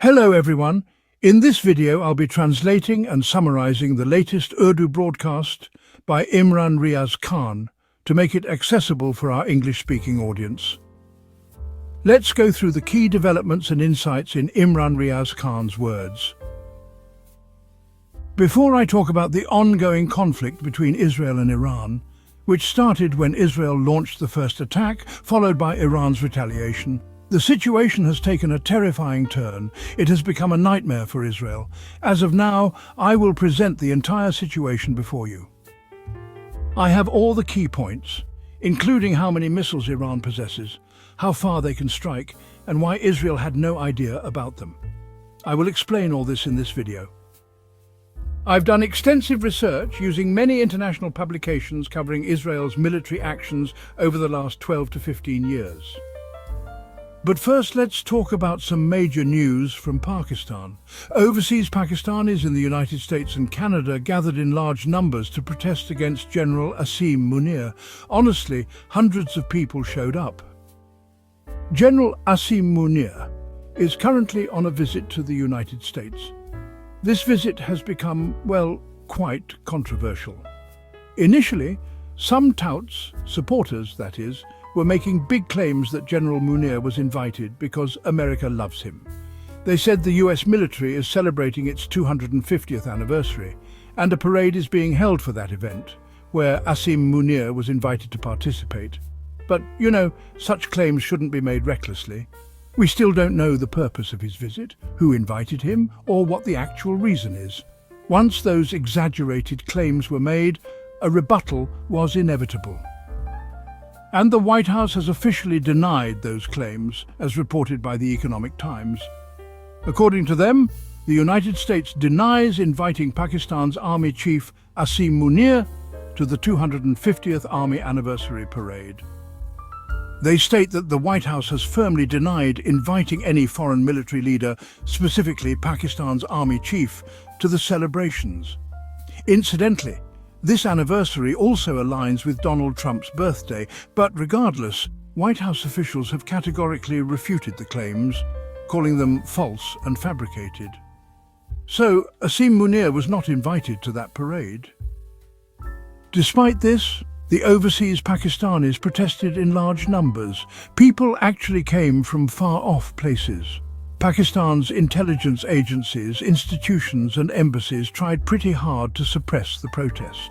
Hello everyone. In this video I'll be translating and summarizing the latest Urdu broadcast by Imran Riaz Khan to make it accessible for our English-speaking audience. Let's go through the key developments and insights in Imran Riaz Khan's words. Before I talk about the ongoing conflict between Israel and Iran, which started when Israel launched the first attack, followed by Iran's retaliation, the situation has taken a terrifying turn. It has become a nightmare for Israel. As of now, I will present the entire situation before you. I have all the key points, including how many missiles Iran possesses, how far they can strike, and why Israel had no idea about them. I will explain all this in this video. I've done extensive research using many international publications covering Israel's military actions over the last 12 to 15 years. But first, let's talk about some major news from Pakistan. Overseas Pakistanis in the United States and Canada gathered in large numbers to protest against General Munir. Honestly, hundreds of people showed up. General Munir is currently on a visit to the United States. This visit has become, quite controversial. Initially, some supporters that is, were making big claims that General Munir was invited because America loves him. They said the US military is celebrating its 250th anniversary, and a parade is being held for that event, where Munir was invited to participate. But, such claims shouldn't be made recklessly. We still don't know the purpose of his visit, who invited him, or what the actual reason is. Once those exaggerated claims were made, a rebuttal was inevitable. And the White House has officially denied those claims, as reported by the Economic Times. According to them, the United States denies inviting Pakistan's Army Chief Munir to the 250th Army Anniversary Parade. They state that the White House has firmly denied inviting any foreign military leader, specifically Pakistan's Army Chief, to the celebrations. Incidentally, this anniversary also aligns with Donald Trump's birthday, but regardless, White House officials have categorically refuted the claims, calling them false and fabricated. So, Munir was not invited to that parade. Despite this, the overseas Pakistanis protested in large numbers. People actually came from far-off places. Pakistan's intelligence agencies, institutions and embassies tried pretty hard to suppress the protest.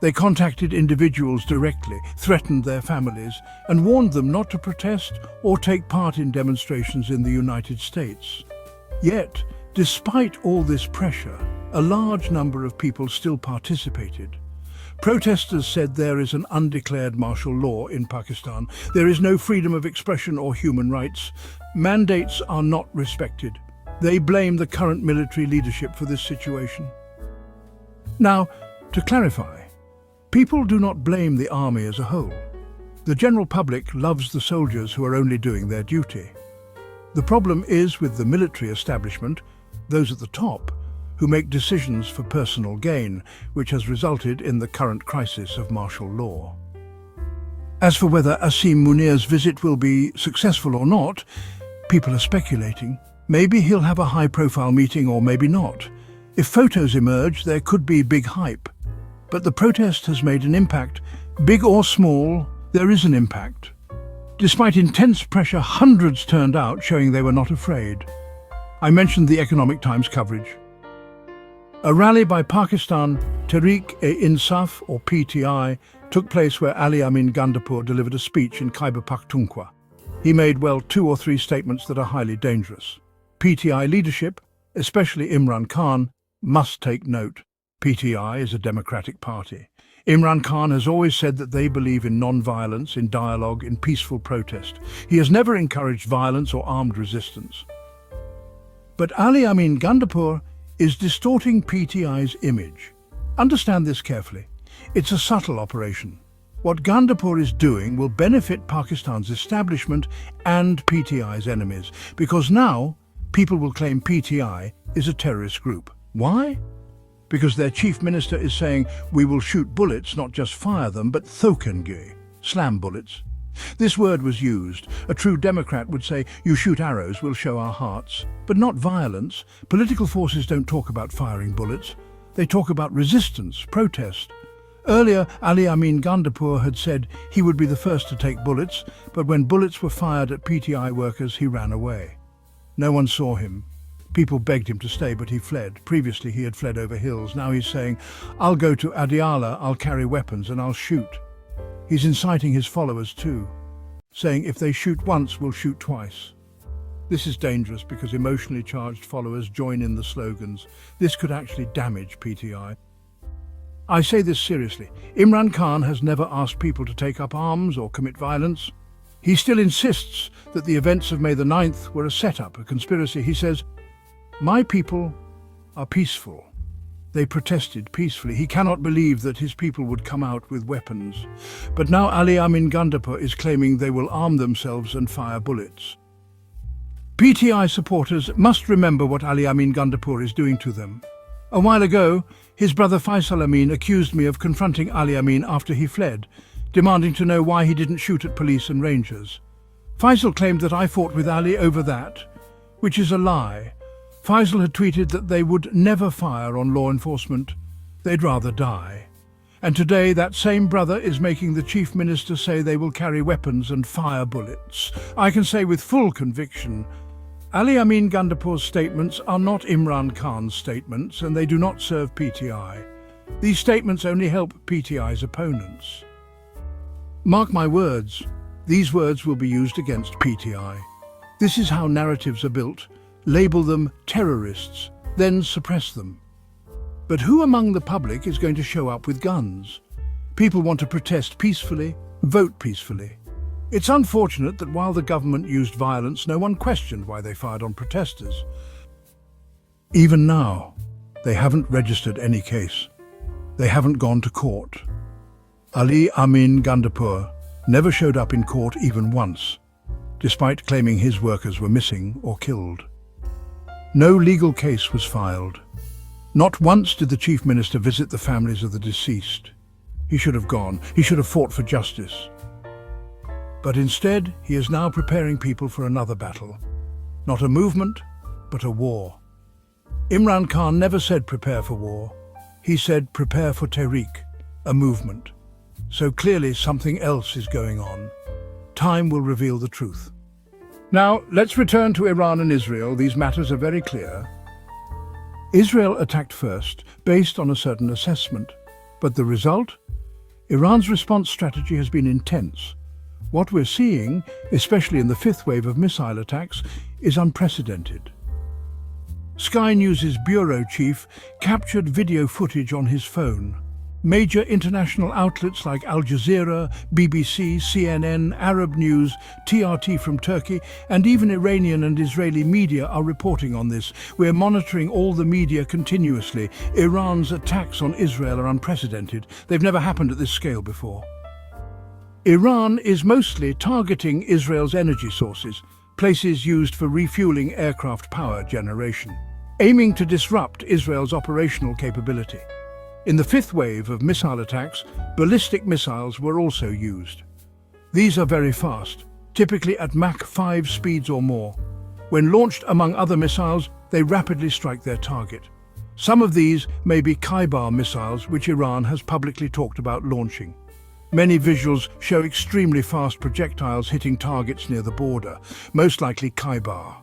They contacted individuals directly, threatened their families, and warned them not to protest or take part in demonstrations in the United States. Yet, despite all this pressure, a large number of people still participated. Protesters said there is an undeclared martial law in Pakistan. There is no freedom of expression or human rights. Mandates are not respected. They blame the current military leadership for this situation. Now, to clarify, people do not blame the army as a whole. The general public loves the soldiers who are only doing their duty. The problem is with the military establishment, those at the top, who make decisions for personal gain, which has resulted in the current crisis of martial law. As for whether Munir's visit will be successful or not, people are speculating. Maybe he'll have a high-profile meeting or maybe not. If photos emerge, there could be big hype. But the protest has made an impact. Big or small, there is an impact. Despite intense pressure, hundreds turned out, showing they were not afraid. I mentioned the Economic Times coverage. A rally by Pakistan Tehreek-e-Insaf, or PTI, took place where Ali Amin Gandapur delivered a speech in Khyber Pakhtunkhwa. He made, 2 or 3 statements that are highly dangerous. PTI leadership, especially Imran Khan, must take note. PTI is a democratic party. Imran Khan has always said that they believe in non-violence, in dialogue, in peaceful protest. He has never encouraged violence or armed resistance. But Ali Amin Gandapur is distorting PTI's image. Understand this carefully. It's a subtle operation. What Gandapur is doing will benefit Pakistan's establishment and PTI's enemies, because now people will claim PTI is a terrorist group. Why? Because their chief minister is saying, we will shoot bullets, not just fire them, but thokenge, slam bullets. This word was used. A true Democrat would say, "You shoot arrows, we'll show our hearts." But not violence. Political forces don't talk about firing bullets. They talk about resistance, protest. Earlier, Ali Amin Gandapur had said he would be the first to take bullets, but when bullets were fired at PTI workers, he ran away. No one saw him. People begged him to stay, but he fled. Previously, he had fled over hills. Now he's saying, "I'll go to Adiala, I'll carry weapons, and I'll shoot." He's inciting his followers too, saying if they shoot once, we'll shoot twice. This is dangerous because emotionally charged followers join in the slogans. This could actually damage PTI. I say this seriously. Imran Khan has never asked people to take up arms or commit violence. He still insists that the events of May the 9th were a setup, a conspiracy. He says, "My people are peaceful. They protested peacefully." He cannot believe that his people would come out with weapons. But now Ali Amin Gandapur is claiming they will arm themselves and fire bullets. PTI supporters must remember what Ali Amin Gandapur is doing to them. A while ago, his brother Faisal Amin accused me of confronting Ali Amin after he fled, demanding to know why he didn't shoot at police and rangers. Faisal claimed that I fought with Ali over that, which is a lie. Faisal had tweeted that they would never fire on law enforcement. They'd rather die. And today that same brother is making the chief minister say they will carry weapons and fire bullets. I can say with full conviction, Ali Amin Gandapur's statements are not Imran Khan's statements, and they do not serve PTI. These statements only help PTI's opponents. Mark my words, these words will be used against PTI. This is how narratives are built. Label them terrorists, then suppress them. But who among the public is going to show up with guns? People want to protest peacefully, vote peacefully. It's unfortunate that while the government used violence, no one questioned why they fired on protesters. Even now, they haven't registered any case. They haven't gone to court. Ali Amin Gandapur never showed up in court even once, despite claiming his workers were missing or killed. No legal case was filed. Not once did the Chief Minister visit the families of the deceased. He should have gone. He should have fought for justice. But instead, he is now preparing people for another battle. Not a movement, but a war. Imran Khan never said prepare for war. He said prepare for Tehreek, a movement. So clearly something else is going on. Time will reveal the truth. Now, let's return to Iran and Israel. These matters are very clear. Israel attacked first, based on a certain assessment. But the result? Iran's response strategy has been intense. What we're seeing, especially in the fifth wave of missile attacks, is unprecedented. Sky News' bureau chief captured video footage on his phone. Major international outlets like Al Jazeera, BBC, CNN, Arab News, TRT from Turkey, and even Iranian and Israeli media are reporting on this. We're monitoring all the media continuously. Iran's attacks on Israel are unprecedented. They've never happened at this scale before. Iran is mostly targeting Israel's energy sources, places used for refueling aircraft power generation, aiming to disrupt Israel's operational capability. In the fifth wave of missile attacks, ballistic missiles were also used. These are very fast, typically at Mach 5 speeds or more. When launched among other missiles, they rapidly strike their target. Some of these may be Khyber missiles, which Iran has publicly talked about launching. Many visuals show extremely fast projectiles hitting targets near the border, most likely Khyber.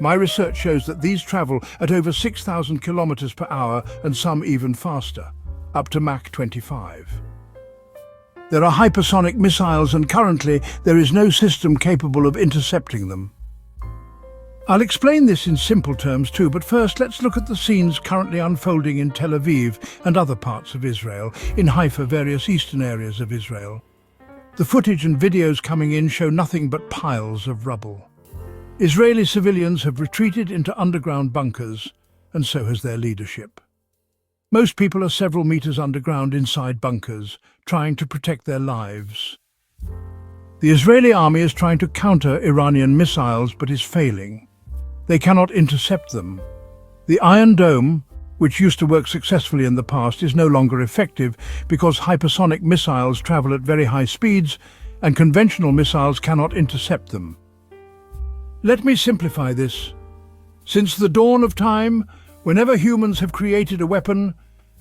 My research shows that these travel at over 6,000 kilometers per hour and some even faster, up to Mach 25. There are hypersonic missiles and currently there is no system capable of intercepting them. I'll explain this in simple terms too, but first let's look at the scenes currently unfolding in Tel Aviv and other parts of Israel, in Haifa, various eastern areas of Israel. The footage and videos coming in show nothing but piles of rubble. Israeli civilians have retreated into underground bunkers, and so has their leadership. Most people are several meters underground inside bunkers, trying to protect their lives. The Israeli army is trying to counter Iranian missiles, but is failing. They cannot intercept them. The Iron Dome, which used to work successfully in the past, is no longer effective because hypersonic missiles travel at very high speeds and conventional missiles cannot intercept them. Let me simplify this. Since the dawn of time, whenever humans have created a weapon,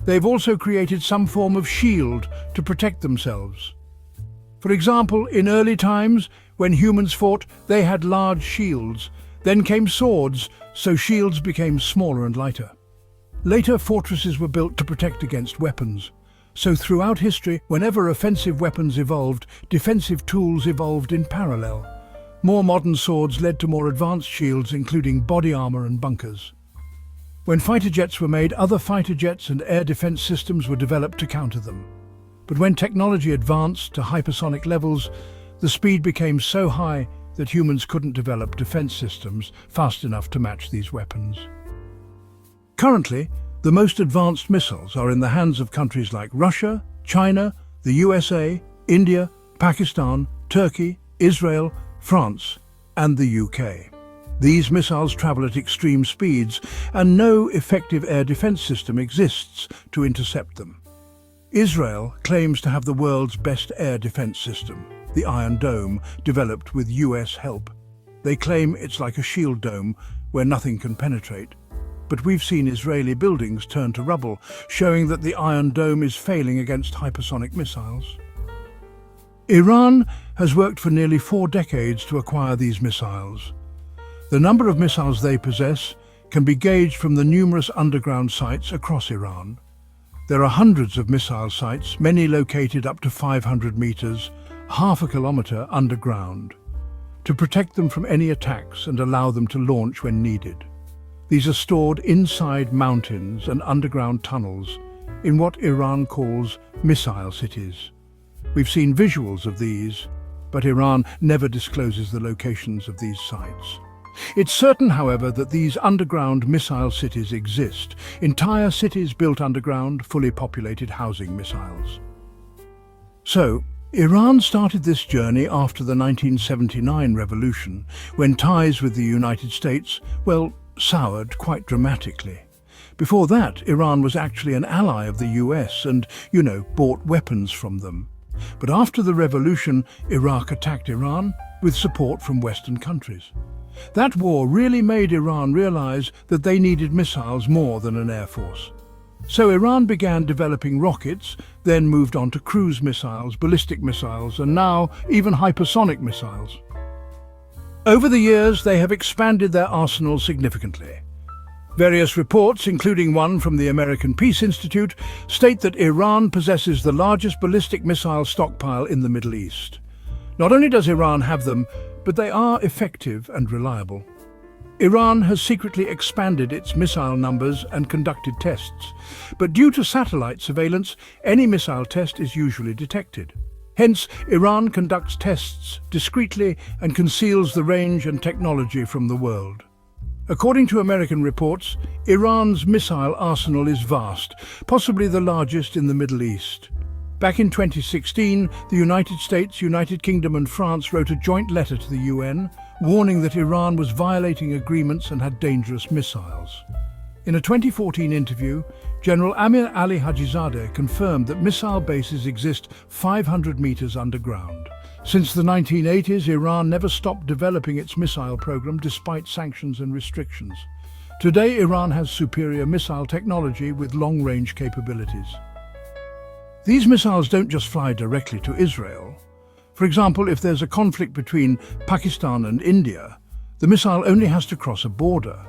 they've also created some form of shield to protect themselves. For example, in early times, when humans fought, they had large shields. Then came swords, so shields became smaller and lighter. Later, fortresses were built to protect against weapons. So throughout history, whenever offensive weapons evolved, defensive tools evolved in parallel. More modern swords led to more advanced shields, including body armor and bunkers. When fighter jets were made, other fighter jets and air defense systems were developed to counter them. But when technology advanced to hypersonic levels, the speed became so high that humans couldn't develop defense systems fast enough to match these weapons. Currently, the most advanced missiles are in the hands of countries like Russia, China, the USA, India, Pakistan, Turkey, Israel, France, and the UK. These missiles travel at extreme speeds, and no effective air defense system exists to intercept them. Israel claims to have the world's best air defense system, the Iron Dome, developed with US help. They claim it's like a shield dome where nothing can penetrate. But we've seen Israeli buildings turn to rubble, showing that the Iron Dome is failing against hypersonic missiles. Iran has worked for nearly 4 decades to acquire these missiles. The number of missiles they possess can be gauged from the numerous underground sites across Iran. There are hundreds of missile sites, many located up to 500 meters, half a kilometer underground, to protect them from any attacks and allow them to launch when needed. These are stored inside mountains and underground tunnels in what Iran calls missile cities. We've seen visuals of these, but Iran never discloses the locations of these sites. It's certain, however, that these underground missile cities exist, entire cities built underground, fully populated housing missiles. So, Iran started this journey after the 1979 revolution, when ties with the United States, soured quite dramatically. Before that, Iran was actually an ally of the US and, bought weapons from them. But after the revolution, Iraq attacked Iran with support from Western countries. That war really made Iran realize that they needed missiles more than an air force. So Iran began developing rockets, then moved on to cruise missiles, ballistic missiles, and now even hypersonic missiles. Over the years, they have expanded their arsenal significantly. Various reports, including one from the American Peace Institute, state that Iran possesses the largest ballistic missile stockpile in the Middle East. Not only does Iran have them, but they are effective and reliable. Iran has secretly expanded its missile numbers and conducted tests, but due to satellite surveillance, any missile test is usually detected. Hence, Iran conducts tests discreetly and conceals the range and technology from the world. According to American reports, Iran's missile arsenal is vast, possibly the largest in the Middle East. Back in 2016, the United States, United Kingdom and France wrote a joint letter to the UN, warning that Iran was violating agreements and had dangerous missiles. In a 2014 interview, General Amir Ali Hajizadeh confirmed that missile bases exist 500 meters underground. Since the 1980s, Iran never stopped developing its missile program despite sanctions and restrictions. Today, Iran has superior missile technology with long-range capabilities. These missiles don't just fly directly to Israel. For example, if there's a conflict between Pakistan and India, the missile only has to cross a border.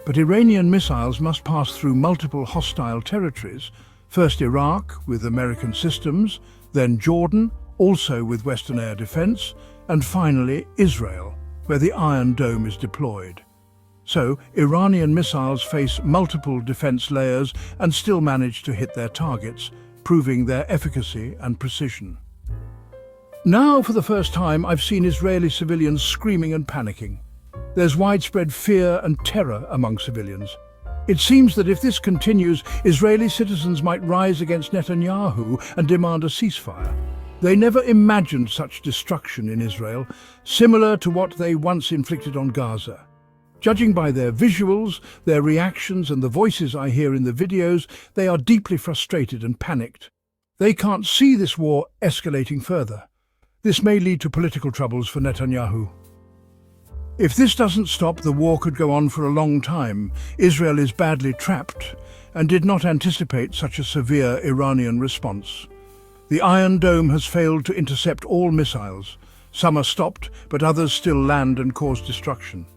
But Iranian missiles must pass through multiple hostile territories, first Iraq with American systems, then Jordan, also with Western air defense, and finally Israel, where the Iron Dome is deployed. So, Iranian missiles face multiple defense layers and still manage to hit their targets, proving their efficacy and precision. Now, for the first time, I've seen Israeli civilians screaming and panicking. There's widespread fear and terror among civilians. It seems that if this continues, Israeli citizens might rise against Netanyahu and demand a ceasefire. They never imagined such destruction in Israel, similar to what they once inflicted on Gaza. Judging by their visuals, their reactions and the voices I hear in the videos, they are deeply frustrated and panicked. They can't see this war escalating further. This may lead to political troubles for Netanyahu. If this doesn't stop, the war could go on for a long time. Israel is badly trapped and did not anticipate such a severe Iranian response. The Iron Dome has failed to intercept all missiles. Some are stopped, but others still land and cause destruction.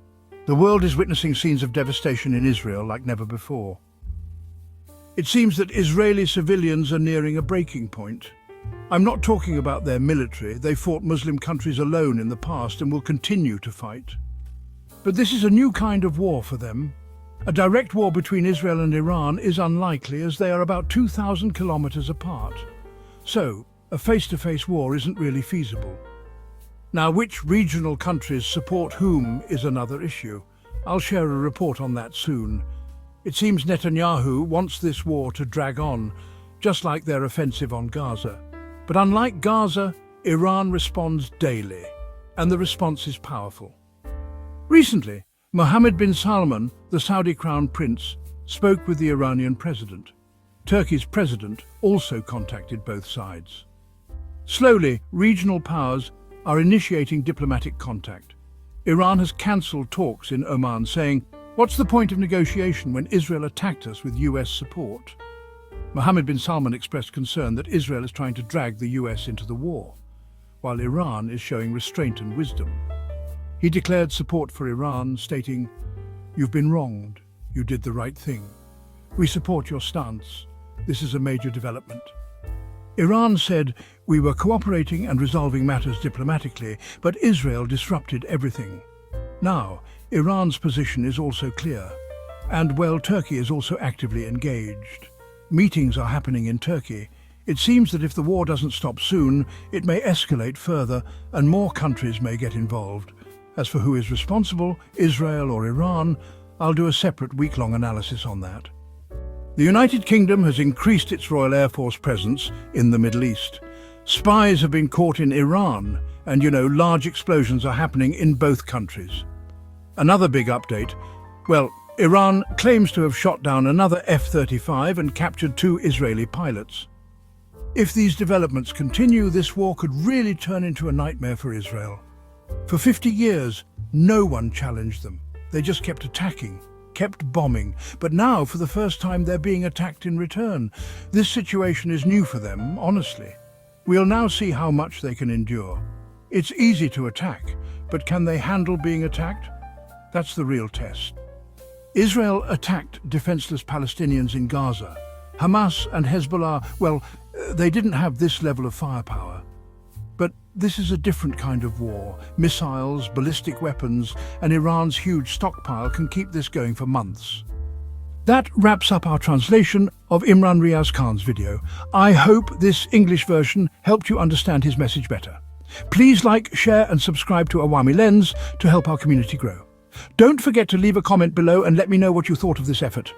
The world is witnessing scenes of devastation in Israel like never before. It seems that Israeli civilians are nearing a breaking point. I'm not talking about their military. They fought Muslim countries alone in the past and will continue to fight. But this is a new kind of war for them. A direct war between Israel and Iran is unlikely, as they are about 2,000 kilometers apart. So, a face-to-face war isn't really feasible. Now, which regional countries support whom is another issue. I'll share a report on that soon. It seems Netanyahu wants this war to drag on, just like their offensive on Gaza. But unlike Gaza, Iran responds daily, and the response is powerful. Recently, Mohammed bin Salman, the Saudi Crown Prince, spoke with the Iranian president. Turkey's president also contacted both sides. Slowly, regional powers are initiating diplomatic contact. Iran has cancelled talks in Oman, saying, "What's the point of negotiation when Israel attacked us with US support?" Mohammed bin Salman expressed concern that Israel is trying to drag the US into the war, while Iran is showing restraint and wisdom. He declared support for Iran, stating, "You've been wronged. You did the right thing. We support your stance. This is a major development." Iran said, "We were cooperating and resolving matters diplomatically, but Israel disrupted everything." Now, Iran's position is also clear, and well, Turkey is also actively engaged. Meetings are happening in Turkey. It seems that if the war doesn't stop soon, it may escalate further and more countries may get involved. As for who is responsible, Israel or Iran, I'll do a separate week-long analysis on that. The United Kingdom has increased its Royal Air Force presence in the Middle East. Spies have been caught in Iran, and large explosions are happening in both countries. Another big update, well, Iran claims to have shot down another F-35 and captured 2 Israeli pilots. If these developments continue, this war could really turn into a nightmare for Israel. For 50 years, no one challenged them. They just kept attacking, kept bombing, but now, for the first time, they're being attacked in return. This situation is new for them, honestly. We'll now see how much they can endure. It's easy to attack, but can they handle being attacked? That's the real test. Israel attacked defenseless Palestinians in Gaza. Hamas and Hezbollah, well, they didn't have this level of firepower. But this is a different kind of war. Missiles, ballistic weapons, and Iran's huge stockpile can keep this going for months. That wraps up our translation of Imran Riaz Khan's video. I hope this English version helped you understand his message better. Please like, share and subscribe to Awami Lens to help our community grow. Don't forget to leave a comment below and let me know what you thought of this effort.